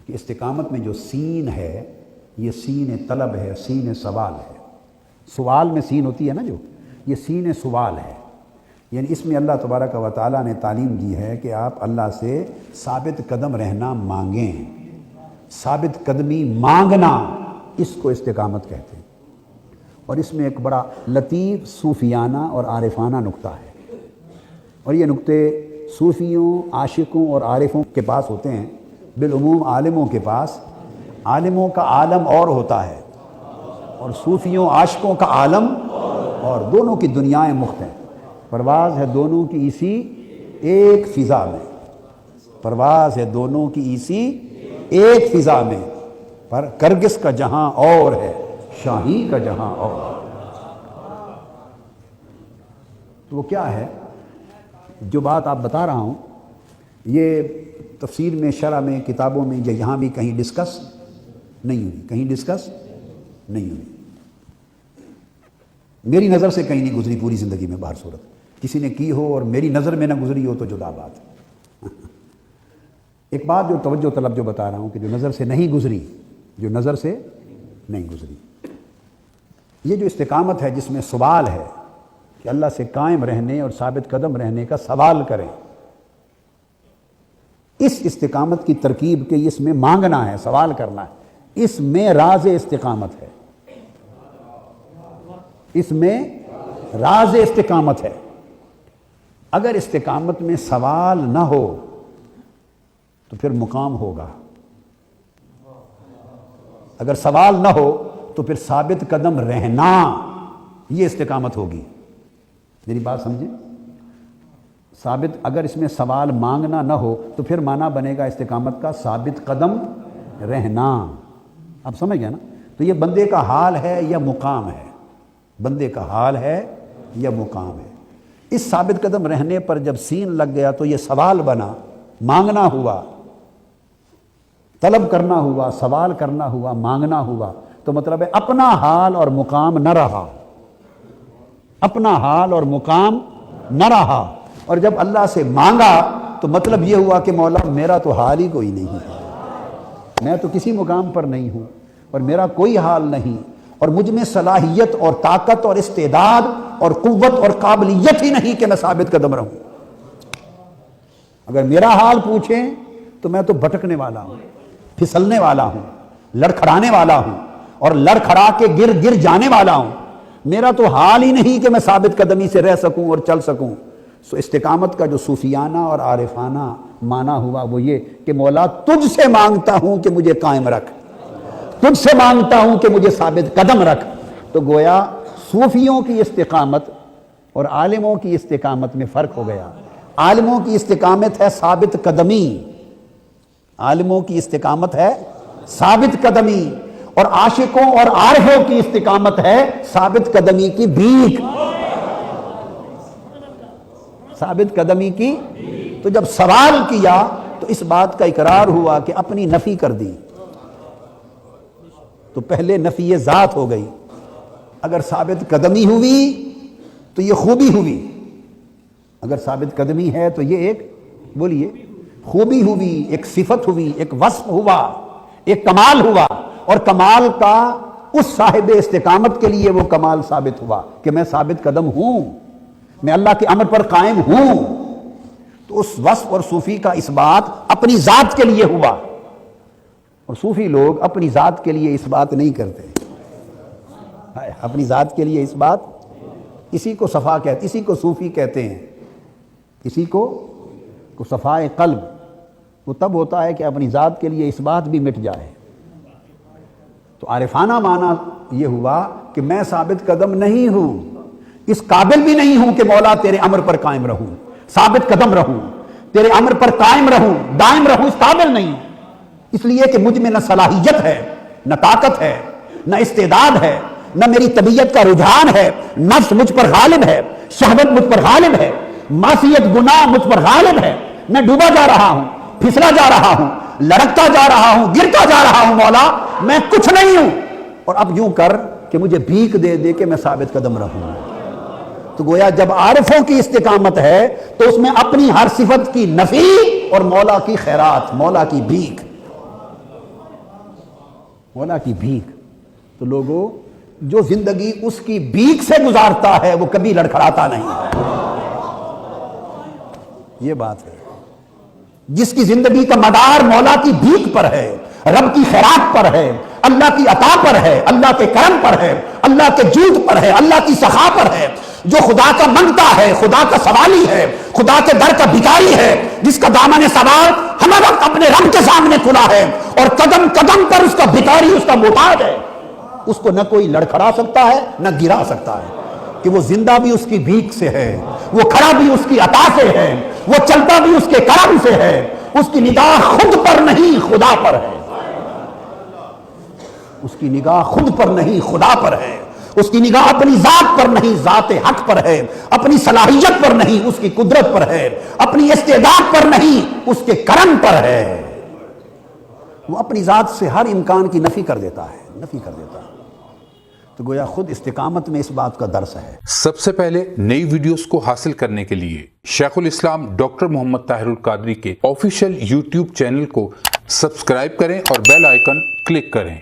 کہ استقامت میں جو سین ہے یہ سین طلب ہے، سین سوال ہے۔ سوال میں سین ہوتی ہے نا جو، یہ سین سوال ہے، یعنی اس میں اللہ تبارک و تعالیٰ نے تعلیم دی ہے کہ آپ اللہ سے ثابت قدم رہنا مانگیں۔ ثابت قدمی مانگنا، اس کو استقامت کہتے ہیں۔ اور اس میں ایک بڑا لطیف صوفیانہ اور عارفانہ نقطہ ہے، اور یہ نقطے صوفیوں، عاشقوں اور عارفوں کے پاس ہوتے ہیں، بالعموم عالموں کے پاس۔ عالموں کا عالم اور ہوتا ہے، اور صوفیوں عاشقوں کا عالم اور، دونوں کی دنیائیں مخت ہیں۔ پرواز ہے دونوں کی اسی ایک فضا میں، پرواز ہے دونوں کی اسی ایک فضا میں، پر کرگس کا جہاں اور ہے، شاہی کا جہاں اور۔ تو وہ کیا ہے جو بات آپ بتا رہا ہوں، یہ تفسیر میں، شرح میں، کتابوں میں یہاں بھی کہیں ڈسکس نہیں ہوئی، کہیں ڈسکس نہیں ہوئی، میری نظر سے کہیں نہیں گزری پوری زندگی میں۔ باہر صورت کسی نے کی ہو اور میری نظر میں نہ گزری ہو تو جدا بات ہے۔ ایک بات جو توجہ طلب جو بتا رہا ہوں کہ جو نظر سے نہیں گزری، جو نظر سے نہیں گزری، یہ جو استقامت ہے جس میں سوال ہے کہ اللہ سے قائم رہنے اور ثابت قدم رہنے کا سوال کریں، اس استقامت کی ترکیب کے اس میں مانگنا ہے، سوال کرنا ہے، اس میں راز استقامت ہے، اس میں راز استقامت ہے۔ اگر استقامت میں سوال نہ ہو تو پھر مقام ہوگا، اگر سوال نہ ہو تو پھر ثابت قدم رہنا، یہ استقامت ہوگی۔ میری بات سمجھیں، ثابت، اگر اس میں سوال مانگنا نہ ہو تو پھر معنی بنے گا استقامت کا ثابت قدم رہنا۔ آپ سمجھ گئے نا؟ تو یہ بندے کا حال ہے یا مقام ہے، بندے کا حال ہے یا مقام ہے۔ اس ثابت قدم رہنے پر جب سین لگ گیا تو یہ سوال بنا، مانگنا ہوا، طلب کرنا ہوا، سوال کرنا ہوا، مانگنا ہوا، تو مطلب ہے اپنا حال اور مقام نہ رہا، اپنا حال اور مقام نہ رہا۔ اور جب اللہ سے مانگا تو مطلب یہ ہوا کہ مولا میرا تو حال ہی کوئی نہیں ہے، میں تو کسی مقام پر نہیں ہوں اور میرا کوئی حال نہیں، اور مجھ میں صلاحیت اور طاقت اور استعداد اور قوت اور قابلیت ہی نہیں کہ میں ثابت قدم رہوں۔ اگر میرا حال پوچھیں تو میں تو بھٹکنے والا ہوں، پھسلنے والا ہوں، لڑکھڑانے والا ہوں، اور لڑکھڑا کے گر جانے والا ہوں۔ میرا تو حال ہی نہیں کہ میں ثابت قدمی سے رہ سکوں اور چل سکوں۔ سو استقامت کا جو صوفیانہ اور عارفانہ معنی ہوا وہ یہ کہ مولا تجھ سے مانگتا ہوں کہ مجھے قائم رکھ، تجھ سے مانگتا ہوں کہ مجھے ثابت قدم رکھ۔ تو گویا صوفیوں کی استقامت اور عالموں کی استقامت میں فرق ہو گیا۔ عالموں کی استقامت ہے ثابت قدمی، عالموں کی استقامت ہے ثابت قدمی، اور عاشقوں اور عارفوں کی استقامت ہے ثابت قدمی کی بھیک، ثابت قدمی کی۔ تو جب سوال کیا تو اس بات کا اقرار ہوا کہ اپنی نفی کر دی، تو پہلے نفی ذات ہو گئی۔ اگر ثابت قدمی ہوئی تو یہ خوبی ہوئی، اگر ثابت قدمی ہے تو یہ ایک، بولیے، خوبی ہوئی، ایک صفت ہوئی، ایک وصف ہوا، ایک کمال ہوا، اور کمال کا اس صاحب استقامت کے لیے وہ کمال ثابت ہوا کہ میں ثابت قدم ہوں، میں اللہ کے امر پر قائم ہوں۔ تو اس وصف اور صوفی کا اس بات اپنی ذات کے لیے ہوا، اور صوفی لوگ اپنی ذات کے لیے اس بات نہیں کرتے، اپنی ذات کے لیے اس بات، اسی کو صفا کہتے، اسی کو صوفی کہتے ہیں، اسی کو صفائے قلب وہ تب ہوتا ہے کہ اپنی ذات کے لیے اس بات بھی مٹ جائے۔ تو عارفانہ معنی یہ ہوا کہ میں ثابت قدم نہیں ہوں، اس قابل بھی نہیں ہوں کہ مولا تیرے امر پر قائم رہوں، ثابت قدم رہوں، تیرے امر پر قائم رہوں، دائم رہوں، اس قابل نہیں ہوں، اس لیے کہ مجھ میں نہ صلاحیت ہے، نہ طاقت ہے، نہ استعداد ہے، نہ میری طبیعت کا رجحان ہے، نفس مجھ پر غالب ہے، شہوت مجھ پر غالب ہے، معصیت گناہ مجھ پر غالب ہے، میں ڈوبا جا رہا ہوں، پھسلا جا رہا ہوں، لڑکتا جا رہا ہوں، گرتا جا رہا ہوں، مولا میں کچھ نہیں ہوں، اور اب یوں کر کہ مجھے بھیک دے دے کہ میں ثابت قدم رہوں۔ تو گویا جب عارفوں کی استقامت ہے تو اس میں اپنی ہر صفت کی نفی اور مولا کی خیرات، مولا کی بھیک۔ مولا کی بھیک. تو لوگوں جو زندگی اس کی بھیک سے گزارتا ہے وہ کبھی لڑکھڑاتا نہیں. یہ بات ہے. جس کی زندگی کا مدار مولا کی بھیک پر ہے، رب کی خیرات پر ہے، اللہ کی عطا پر ہے، اللہ کے کرم پر ہے، اللہ کے جود پر ہے، اللہ کی سخا پر ہے، جو خدا کا منگتا ہے، خدا کا سوالی ہے، خدا کے در کا بھکاری ہے، جس کا دامن سوال ہمیں وقت اپنے رب کے سامنے کھلا ہے اور قدم قدم پر اس کا بھکاری، اس کا محتاج ہے. اس کو نہ کوئی لڑکھڑا سکتا ہے نہ گرا سکتا ہے، کہ وہ زندہ بھی اس کی بھیک سے ہے، وہ کھڑا بھی اس کی عطا سے ہے، وہ چلتا بھی اس کے کرم سے ہے. اس کی نگاہ خود پر نہیں خدا پر ہے. اس کی نگاہ خود پر نہیں خدا پر ہے. اس کی نگاہ اپنی ذات پر نہیں ذات حق پر ہے، اپنی صلاحیت پر نہیں اس کی قدرت پر ہے، اپنی استعداد پر نہیں اس کے کرم پر ہے. وہ اپنی ذات سے ہر امکان کی نفی کر دیتا ہے، نفی کر دیتا ہے. تو گویا خود استقامت میں اس بات کا درس ہے. سب سے پہلے نئی ویڈیوز کو حاصل کرنے کے لیے شیخ الاسلام ڈاکٹر محمد طاہر القادری کے آفیشیل یوٹیوب چینل کو سبسکرائب کریں اور بیل آئیکن کلک کریں.